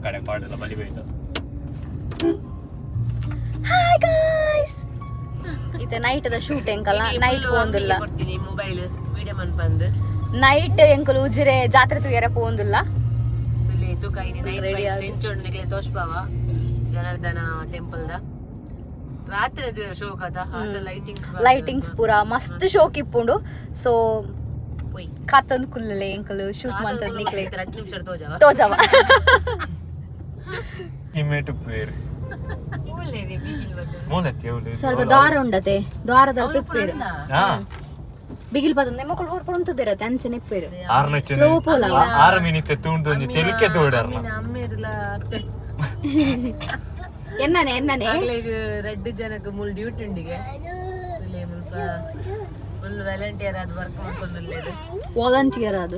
ಕಡೆ ಕಾಡೆಲ್ಲ ಬಲಿ ಬೈತು. Hi guys, ಇದು ನೈಟ್ ದ ಶೂಟ್ ಎಂಕಲ್ಲ, ನೈಟ್ ಪೋಂದುಲ್ಲ ಕೊಡ್ತೀನಿ ಮೊಬೈಲ್ ವಿಡಿಯೋ ಮನ್ಪಂದು ನೈಟ್ ಎಂಕಲು ಉಜಿರೆ ಜಾತ್ರೆ ತುಯರ ಪೋಂದುಲ್ಲ. ಸುಲಿ ತುಕೈನಿ ನೈಟ್ ಸೆಂಚೋಡ್ ನಿಕ್ಲೆ ತೋಷ್ಪಾವ ಜನಾರ್ದನ ಟೆಂಪಲ್ ದ ರಾತ್ರಿ ತುಯರ ಶೋ ಕದ ಆತ ಲೈಟಿಂಗ್ಸ್ ಪೂರ ಮಸ್ತ್ ಶೋಕ್ ಇಪ್ಪುಂಡು. ಸೊ ಕಾತೊಂದು ಕುಲ್ಲಲೆ ಎಂಕಲು ಶೂಟ್ ಮಂತದ್ ನಿಕ್ಲೆ 2 ನಿಮಿಷ ತೋಜವ ಇಮೇಟು ಪೇರು ಸ್ವಲ್ಪ ದ್ವಾರ ಉಂಡತೆ, ದ್ವಾರದ ಪೇರು ಬಿಗಿಲ್ ಪದ ನೆಮ್ಮಕಲ್ ಹೊಡ್ಕೊಂತಿರತ್ತೆ ಅಂಚನೆ ಪೇರು 6 ಮಿನಿಟ್ ತೂಂಡು ಒಂಜಿ ತೆಲಿಕೆ ತೋಡರ್ನ ಎನ್ನನೆ ರೆಡ್ ಜನಕ್ಕೆ ಮುಲ್ ಡ್ಯೂಟಿ ಉಂಡಿಗೆ ಮುಲ್ಪ ಫುಲ್ ವಾಲಂಟಿಯರ್ ಅದು ವರ್ಕ್ ಮಾಡ್ಕೊಂಡಲ್ಲೇದು ವಾಲಂಟಿಯರ್ ಅದು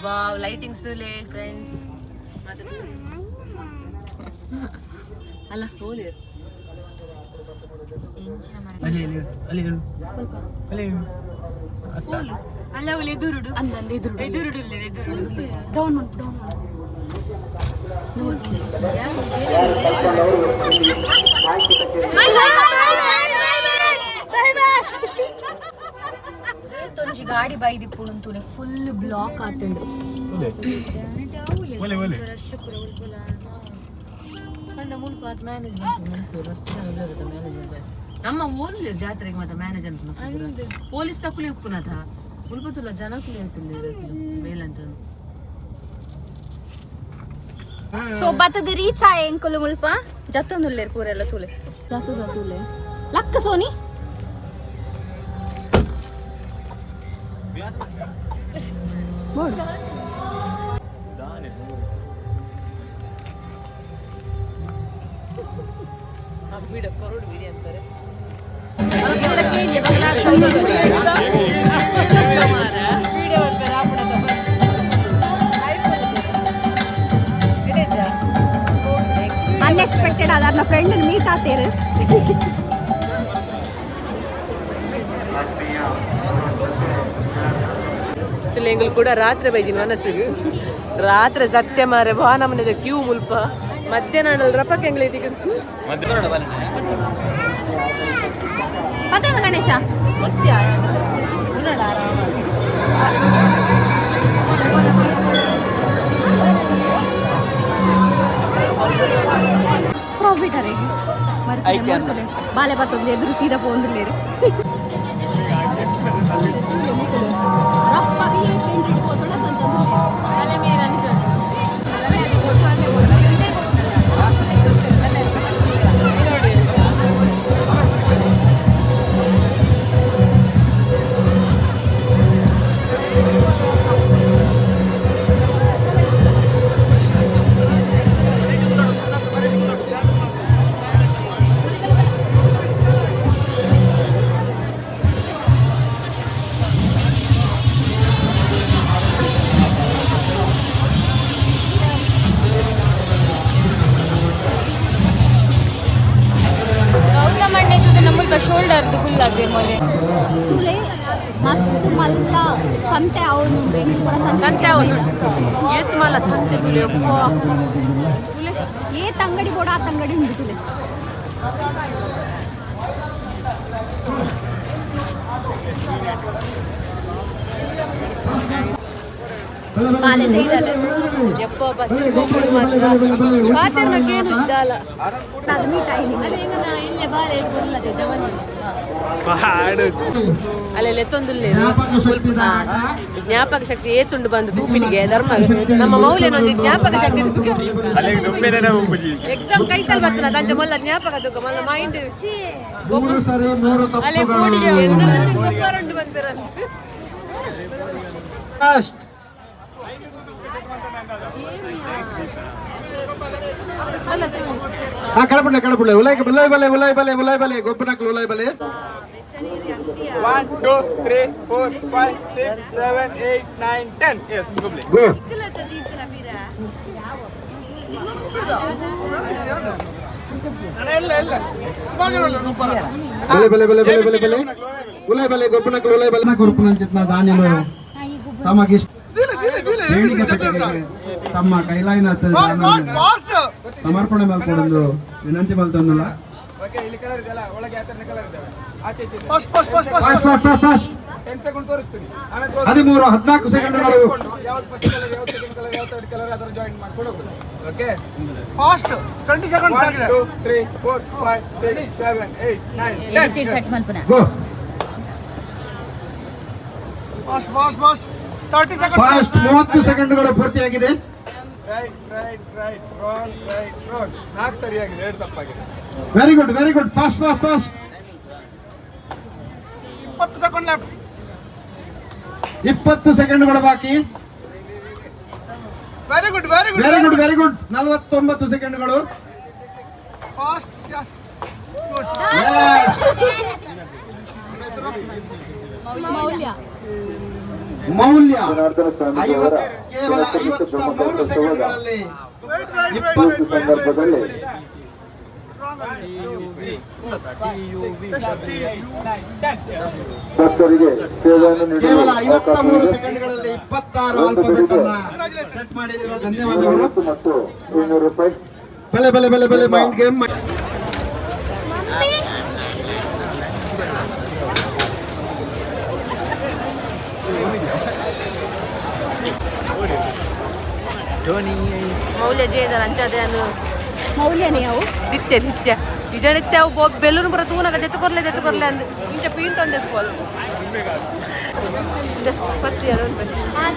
ವಾವ್ ಲೈಟಿಂಗ್ಸ್ ತುಲೆ ಫ್ರೆಂಡ್ಸ್ ಮತ್ತೆ ಅಲ್ಲ ಹೋಲಿ ಎಂಚಿನ ಮರ ಅಲ್ಲ ಅವಳು ಎದುರುಡು ಅಂದಂದು ಎದುರುಡು ಡೌನ್ ತೊಂಜಿ ಗಾಡಿ ಬೈದಿಪ್ಪುಡು ಫುಲ್ ಬ್ಲಾಕ್ ಆತುಂಡು. ನಮ್ಮ ಊರಲ್ಲಿ ಜಾತ್ರೆಗೆ ಮತ್ತೆ ಮ್ಯಾನೇಜ್ ಅಂತ ಪೊಲೀಸ್ ತಕ್ಕಲಿ ಉಪ್ಪುನತ ಮುಲ್ಪತುಲ್ಲ ಜನಕ್ಕೂ ಹೇಳ್ತಿಲ್ಲ ಮೇಲಂತ. ಸೊ ಬತ್ತದ ರೀಚ್ ಆಯ ಎಂಕುಲು ಮುಲ್ಪ ಜತ್ತೊಂದುಲ್ಲೇರ್ ಪೂರೆಲ್ಲ ತುಲೆ ಜತ್ತುಲೆ ಲಕ್ಕ ಸೋನಿ ಕರೋಡ್ ಬಿಡಿ ಅಂತಾರೆ. ಅನ್ಎಕ್ಸ್ಪೆಕ್ಟೆಡ್ ಆದ ನನ್ನ ಫ್ರೆಂಡ್ ಮೀಟ್ ಆತೇರು. ಎಂಗಳು ಕೂಡ ರಾತ್ರಿ ಬೈದಿನ ಮನಸ್ಸಿಗೆ ರಾತ್ರಿ ಸತ್ಯ ಮಾರೆ ಬಾ ನಮ್ಮನೆ ಕ್ಯೂ ಮುಲ್ಪ ಮಧ್ಯಾಹ್ನ ರಪಕ್ಕೆ ಎಂಗ್ಲೇ ಗಣೇಶ ಪ್ರಾಫಿಟ್ ಅರೆಗೆ ಬಾಲೆ ಬತ್ತೊಂದು ಎದುರು ಸೀದಾ ಪೋಂದಿಲ್ಲೇರು ಶೋಲ್ಡರ್ ಗುಲ್ ಆಗಿ ಮೊಲೆ ತುಲೆ ಮಸ್ತ್ ಮಲ್ಲ ಸಂತೆ ಅವನು ಸಂತೆ ಅವನು ಏತ್ ಮಲ್ಲ ಸಂತೆ ತುಲೆ ತುಲೆ ಏತ್ ಅಂಗಡಿ ಬೋಡ ಆತ ಅಂಗಡಿ ಉಂಟು ತುಲೆ ಬಾಲೆ ಸೈದಲ್ಲ ಯಪ್ಪ ಬಚ್ಚಿ ಗೋಪುರ ಮಾತ್ರ ಬಾತೆ ನಗೇನು ಇದ್ದಾಲ ಅದು ಮಿಠಾಯಿ ಅಲ್ಲ ಈಗ ನಾ ಇಲ್ಲೇ ಬಾಲೆ ಬರಲದೆ ಜವನಿ ಅಲ್ಲೆಲ್ಲ ಎತ್ತೊಂದುಲ್ಲೆ ಜ್ಞಾಪಕ ಶಕ್ತಿ ಏತುಂಡು ಬಂದು ತೂಪಿನಿಗೆ ಧರ್ಮ ನಮ್ಮ ಮೌಲ್ಯನೊಂದು ಜ್ಞಾಪಕ ಶಕ್ತಿ ಎಕ್ಸಾಮ್ ಕೈತಲ್ ಬರ್ತನ ತಂಜ ಮಲ್ಲ ಜ್ಞಾಪಕ ತೂಕ ಮಲ್ಲ ಮೈಂಡ್ ಅಲ್ಲೇ ಕೋಡಿಗೆ ಗೊಬ್ಬರಂಡು ಬಂದಿರಲ್ಲ ಕಡಪುಳ್ಳೆ ಉಲಾಯ್ ಬಲೆ ಗೊಬ್ಬನಕ್ಲು ಉಲಾಯ್ ಬಲೆ 1 2 3 4 5 6 7 8 9 10 yes go ಬಲೆ ಉಲಾಯ್ ಬಲೆ ಗೊಬ್ಬನಕ್ಲು ಉಲಾಯ್ ಬಲೆ ಕೊರ್ಪುನ ಚಿತ್ನ ದಾನಿಲು ತಮಗೆ ದೇಣಿಗೆ ಪೆಟ್ಟಿಗೆಗೆ ತಮ್ಮ ಕೈಲಾಯಿನಾಥ ಸಮರ್ಪಣೆ ಮಾಡ್ಕೊಡಲು ವಿನಂತಿ ಮಾಡ್ತಂದಿಲ್ಲ. ಓಕೆ, ಇಲ್ಲಿ ಕಲರ್ ಇದೆಯಲ್ಲ, ಒಳಗೆ ಯಾವ ಥರ ಕಲರ್ ಇದಾವೆ? ಆಚೆ ಈಚೆ ಇದೆ. ಫಸ್ಟ್ 10 ಸೆಕೆಂಡ್ ತೋರಿಸ್ತೀನಿ. ಆಮೇಲೆ 13 14 ಸೆಕೆಂಡ್ಗಳು. ಯಾವ್ದು ಫಸ್ಟ್ ಕಲರ್, ಯಾವ್ದು ಸೆಕೆಂಡ್ ಕಲರ್, ಯಾವ್ದು ಥರ್ಡ್ ಕಲರ್ ಅದರ ಜಾಯಿನ್ ಮಾಡ್ಕೊಂಡು ಹೋಗೋದು. ಓಕೆ, ಫಾಸ್ಟ್ 20 ಸೆಕೆಂಡ್ಸ್ 1 ಆಗಿದೆ. 2 3 4 5 6 7 8 9 10 ಸೆಟ್ ಮಲ್ಪನ ಗೋ ಫಾಸ್ಟ್ 30 ಸೆಕೆಂಡ್ಸ್. ಫಾಸ್ಟ್ 30 ಸೆಕೆಂಡ್ಗಳು ಪೂರ್ತಿಯಾಗಿದೆ. Right right right wrong right wrong. 4 ಸರಿಯಾಗಿದೆ, 2 ತಪ್ಪಾಗಿದೆ. Very good fast 20 second left. 20 ಸೆಕೆಂಡ್ಗಳು ಬಾಕಿ. ವೆರಿ ಗುಡ್ ವೆರಿ ಗುಡ್ 49 ಸೆಕೆಂಡ್ಗಳು. Fast yes good. ಮೌಲ್ಯ ಕೇವಲ 53 ಸೆಕೆಂಡ್ಗಳಲ್ಲಿ 20 ಸಂದರ್ಭದಲ್ಲಿ ಭಕ್ತರಿಗೆ ಸೇವೆಯನ್ನು ಕೇವಲ 53 ಸೆಕೆಂಡ್ಗಳಲ್ಲಿ 26 ಆಲ್ಫಾಬೆಟ್ ಅನ್ನ ಸೆಟ್ ಮಾಡಿದಿರೋ ಧನ್ಯವಾದಗಳು. ಮತ್ತು 200 ರೂಪಾಯಿ. ಬಲೆ ಮೈಂಡ್ ಗೇಮ್. मौल्य जे अंचादे ಮೌಲ್ಯನೇ ಅವು दित्य इजडित्य बेलून बरो तू नका देत करले अंद इंच पींट अंद देतकोल पत्ती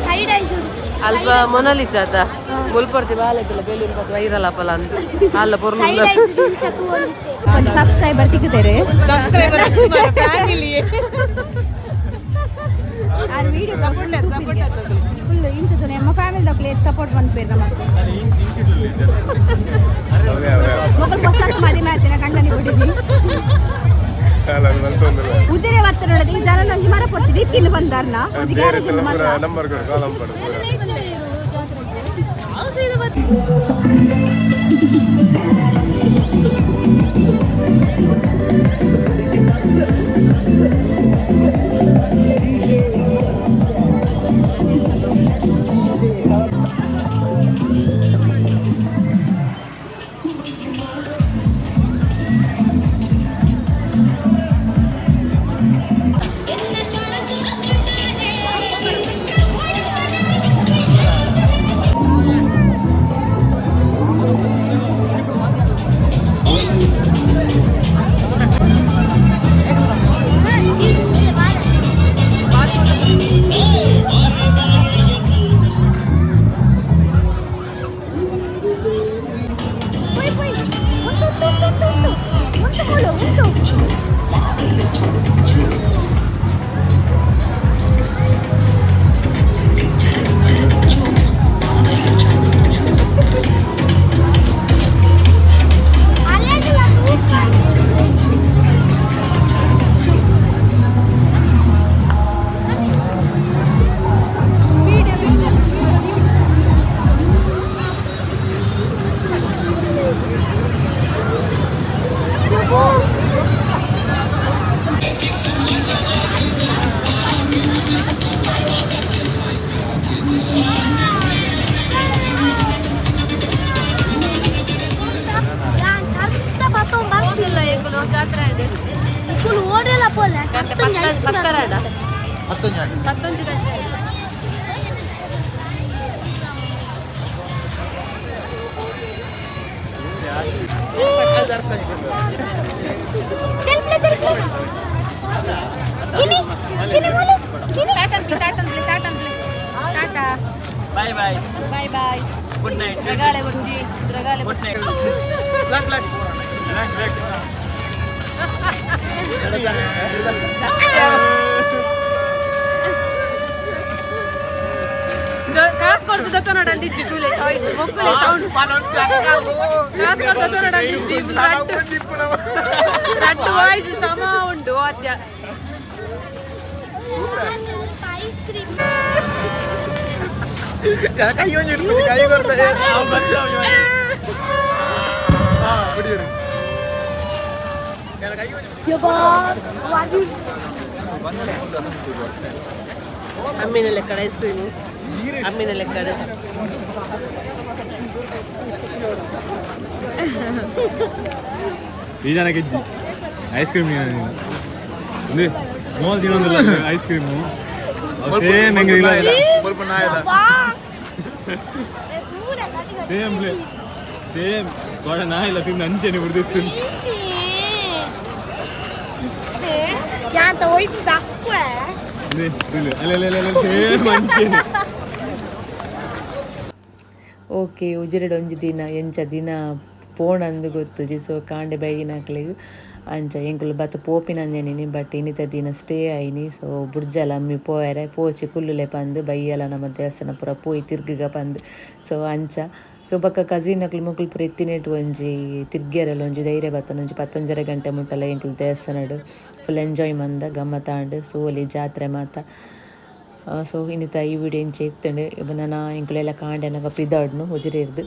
ಸೈಡ್ ಐಸ್ अल्प मोनालिसा आता मुल्पर्ति बालेतला बेलून कत वैरल आपल अंद अल्ल पोर्नु ಒಂದು ಸಬ್ಸ್ಕ್ರೈಬರ್ ತಿಕ್ಕಿದ್ದಾರೆ सब्सक्राइबर तुम्हारा फैमिली ಆ ವಿಡಿಯೋ ಸಪೋರ್ಟ್ ಫುಲ್ ಇಂಚು ನಮ್ಮ ಫ್ಯಾಮಿಲಿ ದಕ್ಲೆ ಸಪೋರ್ಟ್ ಮಾಡ್ಪೇರ್ ನಮಗೆ ಮಕ್ಕಳು ಹೊಸ ಮದಿ ಮಾಡ್ತೀನಿ ಗಂಡನಿ ಬಿಡಿದ್ನಿ ಉಜರೆ ಬರ್ತಾರೆ ನೋಡೋದು ಈ ಜನ ನಂಗೆ ಮರ ಪಡ್ಚಿದ್ದು ಇತ್ತಿನ ಬಂದಾರ್ನ ಒಂದು ಗ್ಯಾರೇಜ್ ನಂಬರ್ ಕೊಡು, ಕಾಲಂ ಕೊಡು. Bye bye. Good night. Dragale burji. Good night. Black. ಕಾಸ್ ಕೊಡ್ತು ದತ್ತ ನೋಡಂಡಿ ಜಿತುಲೆ ಚಾಯ್ಸ್ ಮೊಕ್ಕುಲೆ ಸೌಂಡ್ ಕಾಸ್ ಕೊಡ್ತು ದತ್ತ ನೋಡಂಡಿ ಜಿಬ್ ರಟ್ಟು ವಾಯ್ಸ್ ಸಮ ಉಂಟು ವಾದ್ಯ ಐಸ್ ಕ್ರೀಮ್ ಕೈ ಒಂದು ಇಟ್ಬಿಟ್ಟು ಕೈ ಕೊಡ್ತಾರೆ. ಅಮ್ಮಿನ ಲೆಕ್ಕಡ ಐಸ್ ಕ್ರೀಮು ಅಮ್ಮಿನ ಲೆಕ್ಕ ಈ ಜನ ಗೆಜ್ಜಿ ಐಸ್ ಕ್ರೀಮ್ ಅಂದ್ರೆ ಮೋಲ್ ತಿನ್ನೋದಿಲ್ಲ ಐಸ್ ಕ್ರೀಮು ಸೇಮ್ ಹೆಂಗೆ ಸ್ವಲ್ಪ ನಾಯದ ಸೇಮ್ ಸೇಮ್ ಕೊಡ ನಾ ಇಲ್ಲ ತಿಂದು ಅಂಚೆನೆ ಬಿಡ್ದಿತ್ತು ಸೇಮ್ ಅಂಚೆನೆ ಓಕೆ ಉಜಿರೆಡ್ ಒಂಜಿ ದಿನ ಎಂಚ ದಿನ ಪೋಣಂದು ಗೊತ್ತುಜಿ ಸೊ ಕಾಂಡೆ ಬೈಗಿನಾಕ್ಲೆಗ್ ಅಂಚ ಎಂಕುಲು ಬತ್ತು ಪೋಪಿನಂಜನಿನಿ ಬಟ್ ಇನ್ನಿತ ದಿನ ಸ್ಟೇ ಆಯ್ನಿ ಸೊ ಬುರ್ಜಲ ಅಮ್ಮಿ ಪೋಯರೆ ಪೋಚಿ ಕುಲ್ಲುಲೆ ಪಂದು ಬೈಯಲ ನಮ್ಮ ದೇವಸ್ಥಾನ ಪೂರ ಪೋಯಿ ತಿರ್ಗಿಗ ಪಂದು ಸೊ ಅಂಚ ಸೊ ಬಕ್ಕ ಕಸಿನಕ್ಲು ಮುಕ್ಲು ಪೂರ ಎತ್ತಿನೆಟ್ಟು ಒಂಜಿ ತಿರ್ಗ್ಯಾರಲ್ಲ ಒಂಜಿ ಧೈರ್ಯ ಬತ್ತನ ಒಂಜಿ 11:30 ಗಂಟೆ ಮುಟ್ಟಲ್ಲ ಎಂಕ್ಲು ದೇವಸ್ಥಾನಡು ಫುಲ್ ಎಂಜಾಯ್ ಮಂದ ಗಮ್ಮತ್ತಾಂಡು ಸೋಲಿ ಜಾತ್ರೆ ಮಾತ ಸೊ ಇನ್ನಿತ ಈ ವಿಡಿಯೋ ಇಂಚೆ ಎತ್ತಂಡು ನನ್ನ ಇಂಕ್ಲೆಲ್ಲ ಕಾಂಡೆನಾಗ ಪಿದಾಡ್ನು ಉಜಿರೆರ್ದು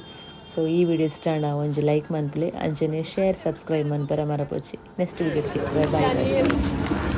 ಸೊ ಈ ವಿಡಿಯೋ ಇಷ್ಟ ಒಂಜಿ ಲೈಕ್ ಮನ್ಪುಲೆ ಅಂಚನೆ ಶೇರ್ ಸಬ್ಸ್ಕ್ರೈಬ್ ಮನ್ಪರ ಮರಪೋಚಿ ನೆಕ್ಸ್ಟ್ ವಿಡಿಯೋ ಬಾಯ್.